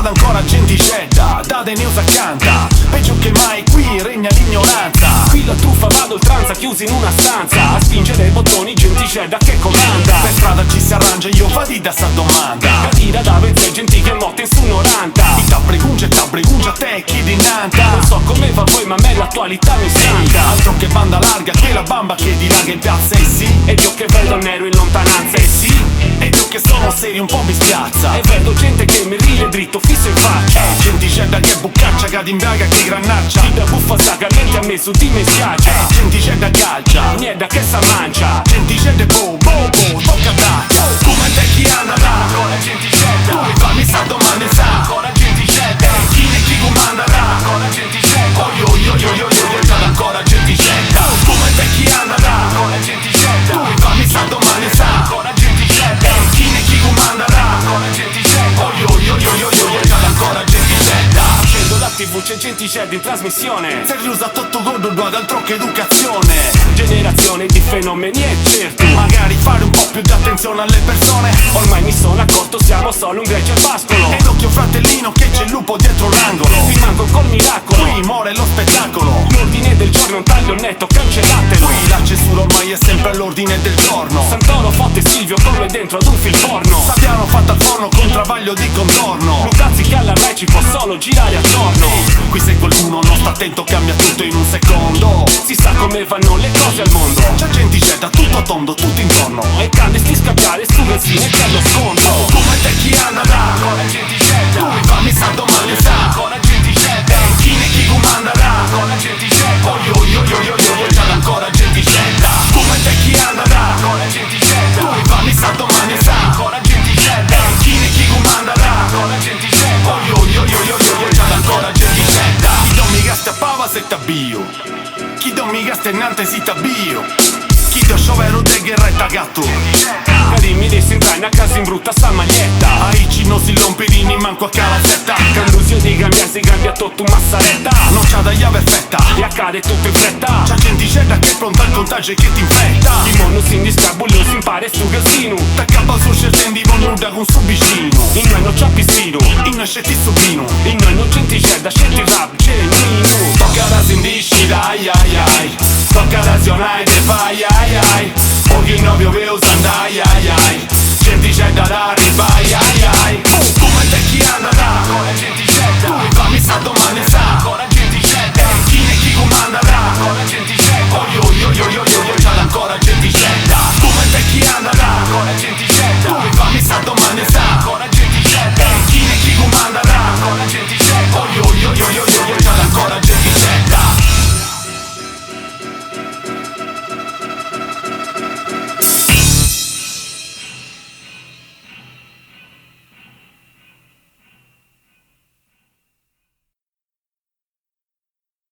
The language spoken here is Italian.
strada ancora genticedda, da The News accanta. Peggio che mai qui regna l'ignoranza. Qui la truffa va ad oltranza, chiusi in una stanza a spingere i bottoni, genticedda che comanda. Per strada ci si arrangia, io fadi da sta domanda. Catira da ventre, genti che motte in su 90. I tabregungia te chi di nanta. Non so come va voi ma a me l'attualità mi stanca. Altro che banda larga, che la bamba che dilaga in piazza, e sì. Ed io che vedo nero in lontananza, E sì, ed io che sono serio un po' mi spiazza. e vedo gente che mi ride dritto fisso in faccia. Genticedda che bucaccia, cade in braga che granaccia. Chi da buffa sagamente a me su di me schiaccia. Genticedda calcia, Nieda che sa mancia. genticedda bo, tocca taccia. Come te chi anda là, ancora genticedda. Tu mi fammi sta domanda sa, ancora genticedda. Chi ne chi comanda là, ancora genticedda. Io, già ancora genticedda. Come te chi anda là, ancora genticedda. Tu mi fammi sta domanda sa, ancora genticedda. Chi ne chi comanda là, ancora genticedda. Io, già ancora genticedda. Accendo la TV, c'è genticedda in trasmissione. Se riusa tutto godo, ad altro che educazione. Generazione di fenomeni e certi. Magari fare un po' più di attenzione alle persone. Ormai mi sono accorto, siamo solo un gregge al pascolo. Ed occhio fratellino che c'è il lupo dietro l'angolo. Rimango col miracolo. Qui muore lo spettacolo. L'ordine del giorno è un taglio netto, cancellatelo. Qui la censura ormai è sempre all'ordine del giorno. Santoro, Fotte e Silvio come dentro ad un film porno. Sapiano fatta al forno con travaglio di contorno. Lutazzi che alla Rai ci può solo girare attorno. Qui se qualcuno non sta attento cambia tutto in un secondo. Si sa come vanno le cose al mondo. C'è genticedda tutto tondo, tutto intorno. E candesti scambiare su benzine per lo sconto. Come te chi anda là, ancora genticedda. Tu mi fammi sta domanda sa, ancora genticedda. Chi ne chi comanda là, ancora genticedda. Io, già ancora genticedda. Come te chi anda là, ancora genticedda. Tu mi fammi sta domanda sa, ancora genticedda. Chi ne chi comanda là, ancora genticedda. Io, già ancora genticedda. Chi non mi gasta pava se t'abbio. Chi non mi gasta innante si t'abbio. Chi ti sciovero de guerra e tagatto. Carimmi dei sentrani a casa in brutta sta maglietta. Aici non si lomperini manco a calazetta. Candusio di gambia si cambia tutto massaretta. Non c'ha da chiave perfetta. E accade tutto in fretta. C'ha genticedda che è pronta al contagio e che ti infetta. Il mondo si indiscabullo si impara stu gazzino. T'accappa sul sceltendi nuda con suo vicino. In noi non c'ha pistino. In noi scetti subino. In noi non genticedda, scetti il rap genuino. Tocca da sindisci dai ai ai. Tocca da zionai de vai ai ai. Pochi novio veo sandai ai ai. Genticedda da arriva